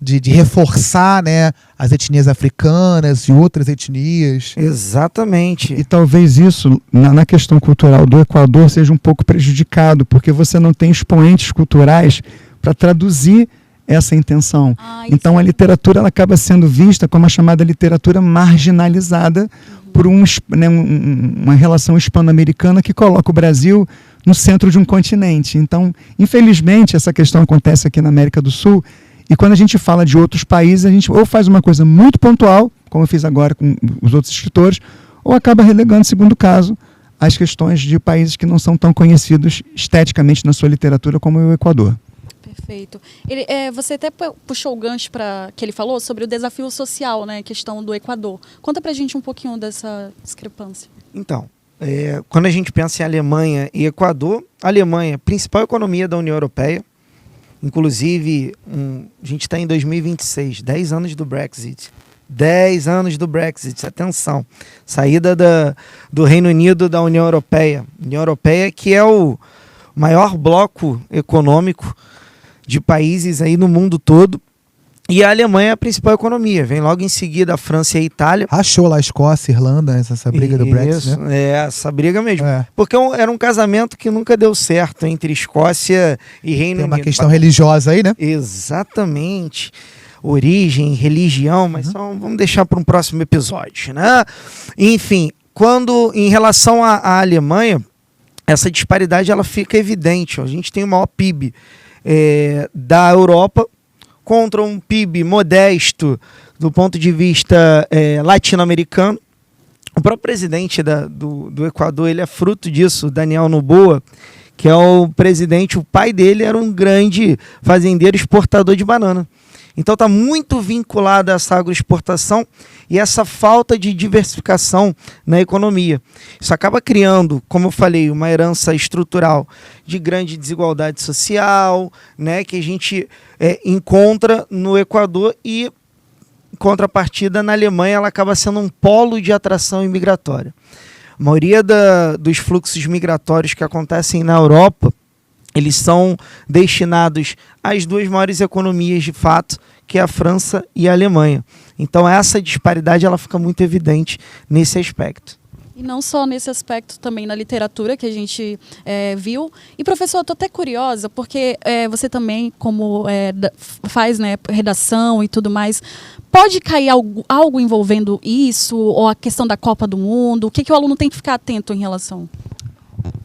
[SPEAKER 3] de reforçar, né, as etnias africanas e outras etnias.
[SPEAKER 2] Exatamente.
[SPEAKER 4] E talvez isso, na questão cultural do Equador, seja um pouco prejudicado, porque você não tem expoentes culturais para traduzir essa intenção. Então a literatura ela acaba sendo vista como a chamada literatura marginalizada por uma relação hispano-americana que coloca o Brasil no centro de um continente. Então, infelizmente, essa questão acontece aqui na América do Sul. E quando a gente fala de outros países, a gente ou faz uma coisa muito pontual, como eu fiz agora com os outros escritores, ou acaba relegando, segundo caso, as questões de países que não são tão conhecidos esteticamente na sua literatura como o Equador.
[SPEAKER 1] Perfeito. Você até puxou o gancho para que ele falou sobre o desafio social, né? Questão do Equador. Conta pra gente um pouquinho dessa discrepância.
[SPEAKER 2] Então, quando a gente pensa em Alemanha e Equador, a Alemanha, principal economia da União Europeia, inclusive, a gente está em 2026, 10 anos do Brexit. 10 anos do Brexit, atenção. Saída do Reino Unido da União Europeia. União Europeia que é o maior bloco econômico de países aí no mundo todo. E a Alemanha é a principal economia. Vem logo em seguida a França e a Itália.
[SPEAKER 3] Rachou lá a Escócia, Irlanda, essa briga do Brexit,
[SPEAKER 2] Isso,
[SPEAKER 3] né?
[SPEAKER 2] essa briga mesmo.
[SPEAKER 3] É.
[SPEAKER 2] Porque era um casamento que nunca deu certo entre Escócia e Reino
[SPEAKER 3] Tem uma
[SPEAKER 2] Unido.
[SPEAKER 3] questão religiosa aí, né?
[SPEAKER 2] Exatamente. Origem, religião, mas só vamos deixar para um próximo episódio, né? Enfim, em relação à Alemanha, essa disparidade ela fica evidente. A gente tem o maior PIB da Europa contra um PIB modesto do ponto de vista latino-americano. O próprio presidente do Equador, ele é fruto disso, Daniel Noboa, que é o presidente, o pai dele era um grande fazendeiro exportador de banana. Então está muito vinculado a essa agroexportação e essa falta de diversificação na economia. Isso acaba criando, como eu falei, uma herança estrutural de grande desigualdade social, né, que a gente encontra no Equador, e em contrapartida na Alemanha ela acaba sendo um polo de atração imigratória. A maioria dos fluxos migratórios que acontecem na Europa, eles são destinados às duas maiores economias de fato, que é a França e a Alemanha. Então essa disparidade ela fica muito evidente nesse aspecto.
[SPEAKER 1] E não só nesse aspecto, também na literatura que a gente viu. E professor, eu estou até curiosa, porque você também, como faz, né, redação e tudo mais, pode cair algo envolvendo isso, ou a questão da Copa do Mundo? O que o aluno tem que ficar atento em relação?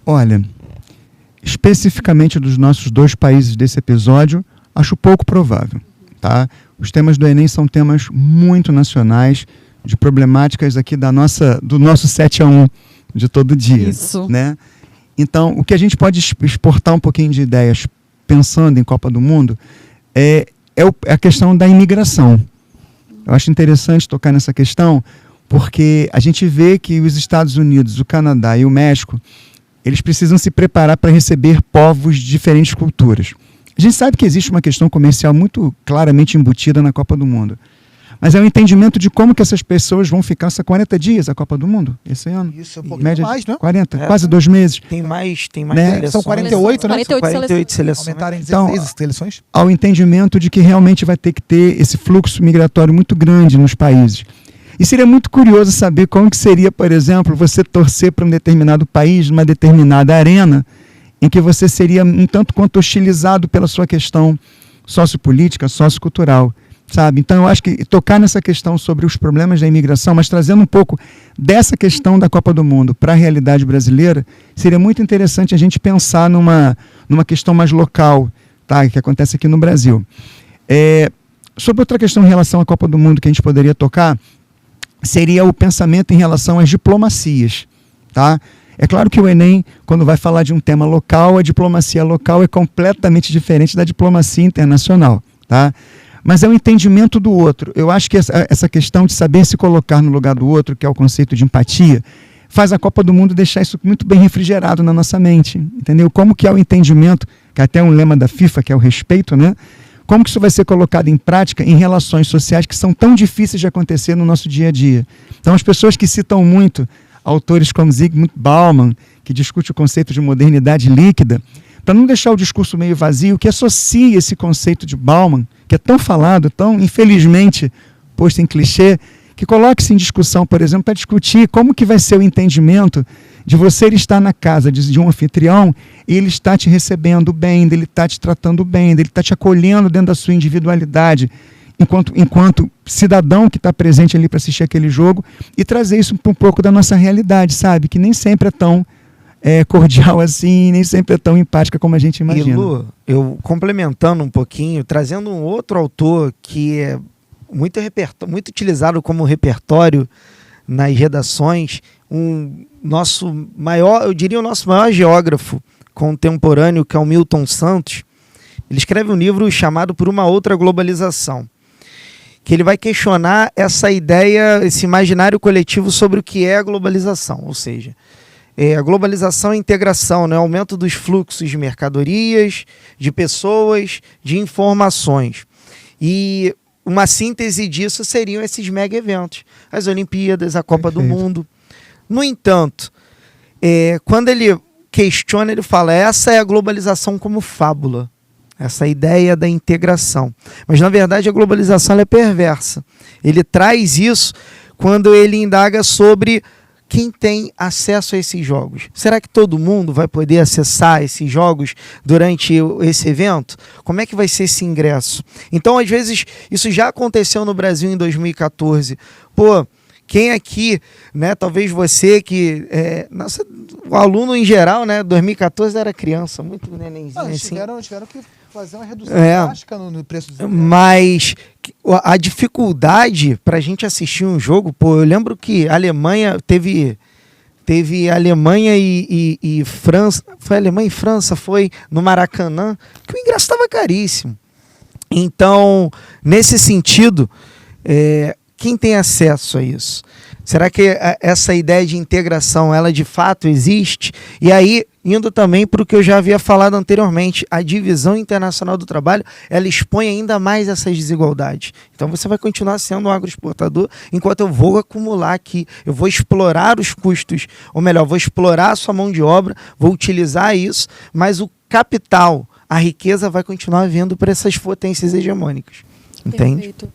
[SPEAKER 4] Olha, especificamente dos nossos 2 países desse episódio, acho pouco provável. Tá? Os temas do Enem são temas muito nacionais, de problemáticas aqui do nosso 7-1 de todo dia. Isso. Né? Então, o que a gente pode exportar um pouquinho de ideias pensando em Copa do Mundo é a questão da imigração. Eu acho interessante tocar nessa questão, porque a gente vê que os Estados Unidos, o Canadá e o México, eles precisam se preparar para receber povos de diferentes culturas. A gente sabe que existe uma questão comercial muito claramente embutida na Copa do Mundo. Mas é o entendimento de como que essas pessoas vão ficar 40 dias a Copa do Mundo esse ano.
[SPEAKER 3] Isso, é um pouquinho
[SPEAKER 4] média
[SPEAKER 3] mais, né?
[SPEAKER 4] 40, quase 2 meses.
[SPEAKER 2] Tem mais
[SPEAKER 4] né?
[SPEAKER 2] seleções.
[SPEAKER 3] São 48, né?
[SPEAKER 1] 48
[SPEAKER 2] seleções.
[SPEAKER 3] Aumentaram em 16 seleções.
[SPEAKER 4] Ao entendimento de que realmente vai ter que ter esse fluxo migratório muito grande nos países. E seria muito curioso saber como que seria, por exemplo, você torcer para um determinado país, numa determinada arena, em que você seria um tanto quanto hostilizado pela sua questão sociopolítica, sociocultural. Sabe? Então eu acho que tocar nessa questão sobre os problemas da imigração, mas trazendo um pouco dessa questão da Copa do Mundo para a realidade brasileira, seria muito interessante a gente pensar numa questão mais local, tá? Que acontece aqui no Brasil. Sobre outra questão em relação à Copa do Mundo que a gente poderia tocar, seria o pensamento em relação às diplomacias. Tá? É claro que o Enem, quando vai falar de um tema local, a diplomacia local é completamente diferente da diplomacia internacional. Tá? Mas é o entendimento do outro. Eu acho que essa questão de saber se colocar no lugar do outro, que é o conceito de empatia, faz a Copa do Mundo deixar isso muito bem refrigerado na nossa mente. Entendeu? Como que é o entendimento, que é até um lema da FIFA, que é o respeito, né? Como que isso vai ser colocado em prática em relações sociais que são tão difíceis de acontecer no nosso dia a dia. Então, as pessoas que citam muito autores como Zygmunt Bauman, que discute o conceito de modernidade líquida, para não deixar o discurso meio vazio, que associa esse conceito de Bauman, que é tão falado, tão infelizmente posto em clichê, que coloque-se em discussão, por exemplo, para discutir como que vai ser o entendimento de você estar na casa de um anfitrião e ele está te recebendo bem, ele está te tratando bem, ele está te acolhendo dentro da sua individualidade, enquanto cidadão que está presente ali para assistir aquele jogo, e trazer isso para um pouco da nossa realidade, sabe? Que nem sempre é tão cordial assim, nem sempre é tão empática como a gente imagina.
[SPEAKER 2] E Lu, eu complementando um pouquinho, trazendo um outro autor que é muito utilizado como repertório nas redações, eu diria o nosso maior geógrafo contemporâneo, que é o Milton Santos. Ele escreve um livro chamado Por uma Outra Globalização, que ele vai questionar essa ideia, esse imaginário coletivo sobre o que é a globalização, ou seja, a globalização é a integração, né? O aumento dos fluxos de mercadorias, de pessoas, de informações. E uma síntese disso seriam esses mega eventos, as Olimpíadas, a Copa do Mundo. No entanto, quando ele questiona, ele fala, essa é a globalização como fábula, essa ideia da integração. Mas, na verdade, a globalização ela é perversa. Ele traz isso quando ele indaga sobre quem tem acesso a esses jogos. Será que todo mundo vai poder acessar esses jogos durante esse evento? Como é que vai ser esse ingresso? Então, às vezes, isso já aconteceu no Brasil em 2014. Quem aqui, né, talvez você que... o aluno em geral, né, 2014 era criança, muito nenenzinho assim.
[SPEAKER 3] Tiveram que fazer uma redução drástica no preço dos ingressos.
[SPEAKER 2] Mas a dificuldade para a gente assistir um jogo, pô, eu lembro que a Alemanha teve Alemanha e França, foi Alemanha e França, foi no Maracanã, que o ingresso estava caríssimo. Então, nesse sentido, quem tem acesso a isso? Será que essa ideia de integração, ela de fato existe? E aí, indo também para o que eu já havia falado anteriormente, a divisão internacional do trabalho, ela expõe ainda mais essas desigualdades. Então você vai continuar sendo um agroexportador, enquanto eu vou acumular aqui, eu vou explorar os custos, ou melhor, vou explorar a sua mão de obra, vou utilizar isso, mas o capital, a riqueza vai continuar vindo para essas potências hegemônicas. Entende?
[SPEAKER 1] Perfeito.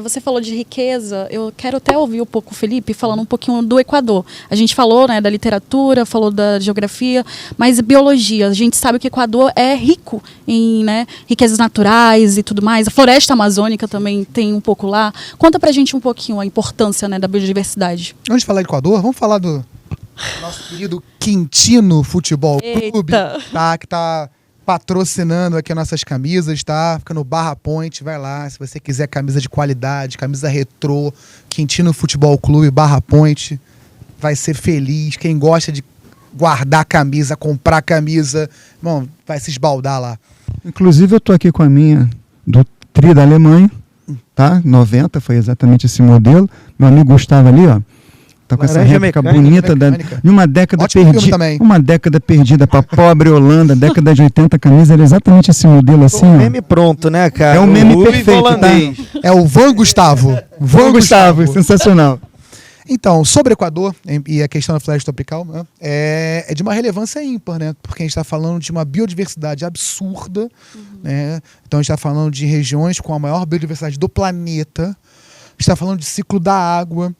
[SPEAKER 1] Você falou de riqueza, eu quero até ouvir um pouco o Felipe falando um pouquinho do Equador. A gente falou, né, da literatura, falou da geografia, mas biologia. A gente sabe que o Equador é rico em, né, riquezas naturais e tudo mais. A floresta amazônica também tem um pouco lá. Conta pra gente um pouquinho a importância, né, da biodiversidade.
[SPEAKER 3] Antes de falar de Equador, vamos falar do nosso querido Quintino Futebol Clube, tá? Que tá patrocinando aqui as nossas camisas, tá? Fica no Barra Point, vai lá. Se você quiser camisa de qualidade, camisa retrô, Quintino Futebol Clube, Barra Point, vai ser feliz. Quem gosta de guardar camisa, comprar camisa, bom, vai se esbaldar lá.
[SPEAKER 4] Inclusive eu tô aqui com a minha do Tri da Alemanha, tá? 90, foi exatamente esse modelo. Meu amigo Gustavo ali, ó. Tá com essa réplica bonita de uma década perdida. Uma década perdida para pobre Holanda, década de 80, camisa, era exatamente esse modelo assim.
[SPEAKER 2] O meme pronto, né, cara?
[SPEAKER 4] É um meme perfeito, tá?
[SPEAKER 3] É o Van Gustavo.
[SPEAKER 4] Van Gustavo, sensacional.
[SPEAKER 3] Então, sobre o Equador e a questão da floresta tropical, né, é de uma relevância ímpar, né? Porque a gente está falando de uma biodiversidade absurda, né? Então a gente está falando de regiões com a maior biodiversidade do planeta. A gente está falando de ciclo da água,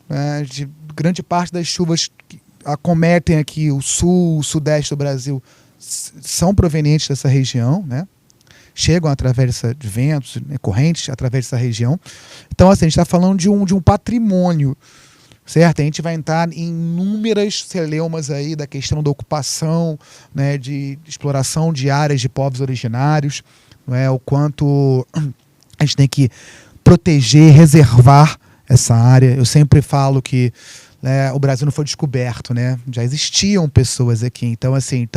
[SPEAKER 3] né, de grande parte das chuvas que acometem aqui o sul, o sudeste do Brasil são provenientes dessa região, né? Chegam através de ventos, né, correntes através dessa região. Então, assim, a gente está falando de um patrimônio, certo? A gente vai entrar em inúmeras celeumas aí da questão da ocupação, né, de exploração de áreas de povos originários, né, o quanto a gente tem que proteger, reservar essa área. Eu sempre falo que, né, o Brasil não foi descoberto, né? Já existiam pessoas aqui. Então, assim,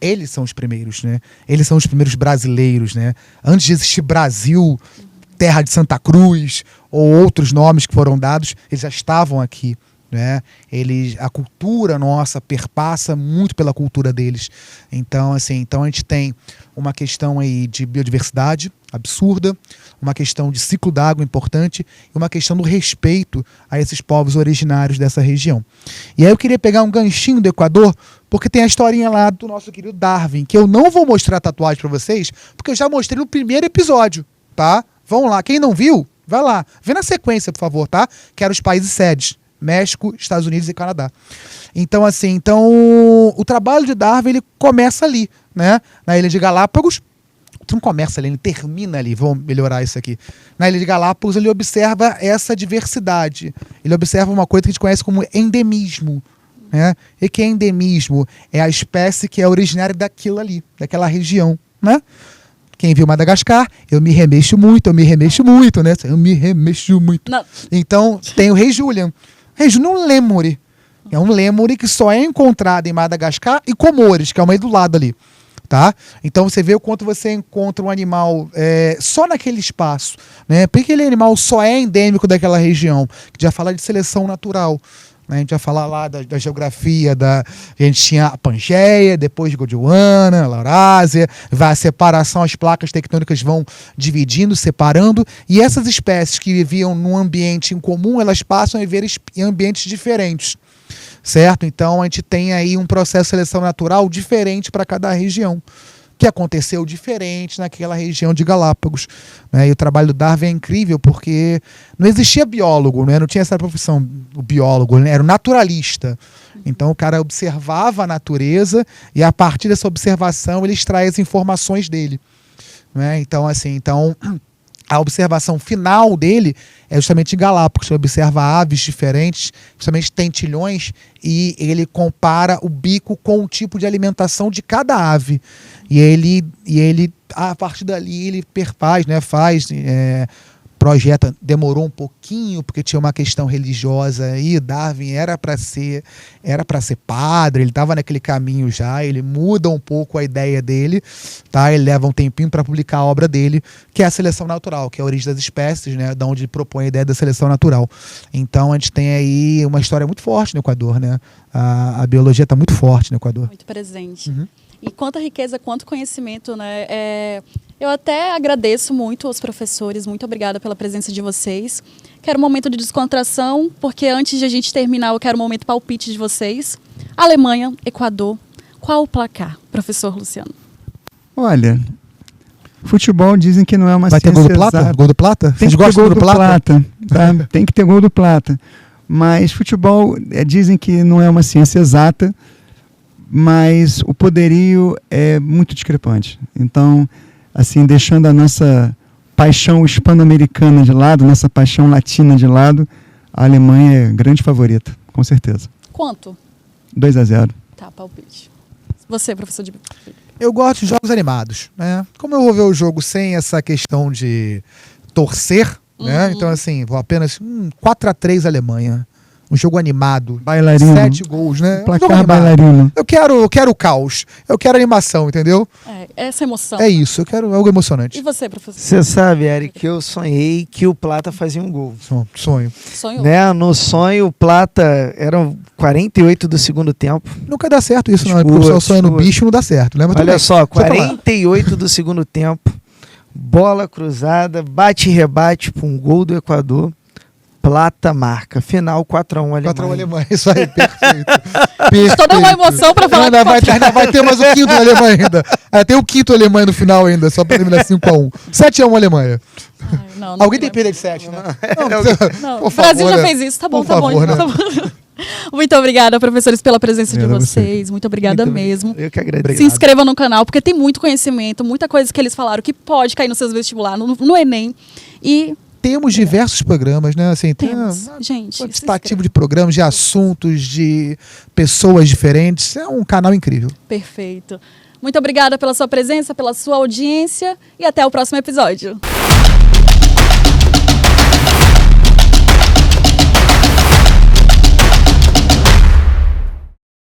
[SPEAKER 3] eles são os primeiros, né? Eles são os primeiros brasileiros, né? Antes de existir Brasil, Terra de Santa Cruz, ou outros nomes que foram dados, eles já estavam aqui, né? A cultura nossa perpassa muito pela cultura deles. Então, assim, a gente tem uma questão aí de biodiversidade absurda, uma questão de ciclo d'água importante e uma questão do respeito a esses povos originários dessa região. E aí eu queria pegar um ganchinho do Equador, porque tem a historinha lá do nosso querido Darwin, que eu não vou mostrar a tatuagem para vocês, porque eu já mostrei no primeiro episódio, tá? Vão lá, quem não viu, vai lá. Vê na sequência, por favor, tá? Que eram os países sedes: México, Estados Unidos e Canadá. Então, assim, o trabalho de Darwin, ele começa ali, né? Na Ilha de Galápagos. Não começa ali, ele termina ali. Vamos melhorar isso aqui. Na Ilha de Galápagos, ele observa essa diversidade. Ele observa uma coisa que a gente conhece como endemismo, né? E que é endemismo? É a espécie que é originária daquilo ali, daquela região, né? Quem viu Madagascar, eu me remexo muito, né? Eu me remexo muito. Não. Então, tem o Rei Julian. Rei Julian é um lêmure. É um lêmure que só é encontrado em Madagascar e Comores, que é o meio do lado ali. Tá? Então você vê o quanto você encontra um animal só naquele espaço, né? Porque aquele animal só é endêmico daquela região. Que já fala de seleção natural, né? A gente vai falar lá da geografia, a gente tinha a Pangeia, depois Gondwana, Laurásia, vai a separação, as placas tectônicas vão dividindo, separando, e essas espécies que viviam num ambiente em comum, elas passam a viver em ambientes diferentes. Certo? Então a gente tem aí um processo de seleção natural diferente para cada região, que aconteceu diferente naquela região de Galápagos, né? E o trabalho do Darwin é incrível porque não existia biólogo, né? Não tinha essa profissão, o biólogo, né? Era o naturalista. Então o cara observava a natureza e a partir dessa observação ele extrai as informações dele, né? Então, assim, a observação final dele é justamente em Galápagos. Ele observa aves diferentes, justamente tentilhões, e ele compara o bico com o tipo de alimentação de cada ave. E ele a partir dali, ele perfaz, né? Projeta, demorou um pouquinho, porque tinha uma questão religiosa aí. Darwin era para ser padre, ele estava naquele caminho já, ele muda um pouco a ideia dele, tá? Ele leva um tempinho para publicar a obra dele, que é a seleção natural, que é a origem das espécies, né? Da onde ele propõe a ideia da seleção natural. Então a gente tem aí uma história muito forte no Equador, né? A biologia está muito forte no Equador.
[SPEAKER 1] Muito presente. E quanta riqueza, quanto conhecimento, né? Eu até agradeço muito aos professores, muito obrigada pela presença de vocês. Quero um momento de descontração, porque antes de a gente terminar, eu quero um momento palpite de vocês. Alemanha, Equador, qual o placar, professor Luciano?
[SPEAKER 4] Olha, futebol dizem que não é uma
[SPEAKER 3] Vai ter
[SPEAKER 4] ciência
[SPEAKER 3] gol do Plata?
[SPEAKER 4] exata.
[SPEAKER 3] Gol do Plata?
[SPEAKER 4] Tem
[SPEAKER 3] Vocês
[SPEAKER 4] que ter
[SPEAKER 3] gostam
[SPEAKER 4] gol
[SPEAKER 3] do
[SPEAKER 4] do
[SPEAKER 3] Plata?
[SPEAKER 4] Tá? Tem que ter gol do Plata. Mas futebol, dizem que não é uma ciência exata, mas o poderio é muito discrepante. Então, assim, deixando a nossa paixão hispano-americana de lado, nossa paixão latina de lado, a Alemanha é grande favorita, com certeza.
[SPEAKER 1] Quanto?
[SPEAKER 4] 2-0.
[SPEAKER 1] Tá, palpite. Você, professor de...
[SPEAKER 3] Eu gosto de jogos animados, né? Como eu vou ver o jogo sem essa questão de torcer, né? Então, assim, vou apenas 4-3 Alemanha. Um jogo animado.
[SPEAKER 4] Bailarino.
[SPEAKER 3] 7 gols, né? Um jogo
[SPEAKER 4] Placar
[SPEAKER 3] animado.
[SPEAKER 4] bailarino.
[SPEAKER 3] Eu quero caos. Eu quero animação, entendeu?
[SPEAKER 1] Essa emoção.
[SPEAKER 3] É isso, eu quero algo emocionante.
[SPEAKER 1] E você, professor?
[SPEAKER 2] Você sabe, Eric, que eu sonhei que o Plata fazia um gol.
[SPEAKER 3] Sonho.
[SPEAKER 1] Sonhou?
[SPEAKER 2] Né? No sonho, o Plata eram 48 do segundo tempo.
[SPEAKER 3] Nunca dá certo isso, não.
[SPEAKER 2] Desculpa,
[SPEAKER 3] O pessoal sonha no
[SPEAKER 2] desculpa.
[SPEAKER 3] bicho não dá certo. Lembra
[SPEAKER 2] Olha
[SPEAKER 3] também.
[SPEAKER 2] só,
[SPEAKER 3] Deixa eu falar.
[SPEAKER 2] 48 do segundo tempo, bola cruzada, bate e rebate para um gol do Equador. Plata marca. Final 4-1 Alemanha.
[SPEAKER 3] 4-1 Alemanha, isso aí, perfeito.
[SPEAKER 1] Toda uma emoção pra falar
[SPEAKER 3] ainda
[SPEAKER 1] que
[SPEAKER 3] vai ter mais o quinto Alemanha ainda. Tem o quinto Alemanha no final ainda, só pra terminar 5-1. 7-1 Alemanha.
[SPEAKER 1] Ai, não
[SPEAKER 3] Alguém tem
[SPEAKER 1] lembro.
[SPEAKER 3] perda de 7, né?
[SPEAKER 1] Não,
[SPEAKER 3] Por
[SPEAKER 1] o Brasil
[SPEAKER 3] favor,
[SPEAKER 1] já
[SPEAKER 3] né?
[SPEAKER 1] fez isso, tá bom,
[SPEAKER 3] Por
[SPEAKER 1] tá bom.
[SPEAKER 3] favor,
[SPEAKER 1] Tá
[SPEAKER 3] né?
[SPEAKER 1] bom. Muito obrigada, professores, pela presença de
[SPEAKER 3] Obrigado a você.
[SPEAKER 1] vocês. Muito obrigada
[SPEAKER 2] Muito
[SPEAKER 1] mesmo.
[SPEAKER 2] Eu que agradeço.
[SPEAKER 1] Se inscrevam no canal, porque tem muito conhecimento, muita coisa que eles falaram que pode cair nos seus vestibular, no Enem. E
[SPEAKER 3] Temos diversos programas, né? Assim,
[SPEAKER 1] temos, gente. se
[SPEAKER 3] quantitativo de programas, de assuntos, de pessoas diferentes. É um canal incrível.
[SPEAKER 1] Perfeito. Muito obrigada pela sua presença, pela sua audiência e até o próximo episódio.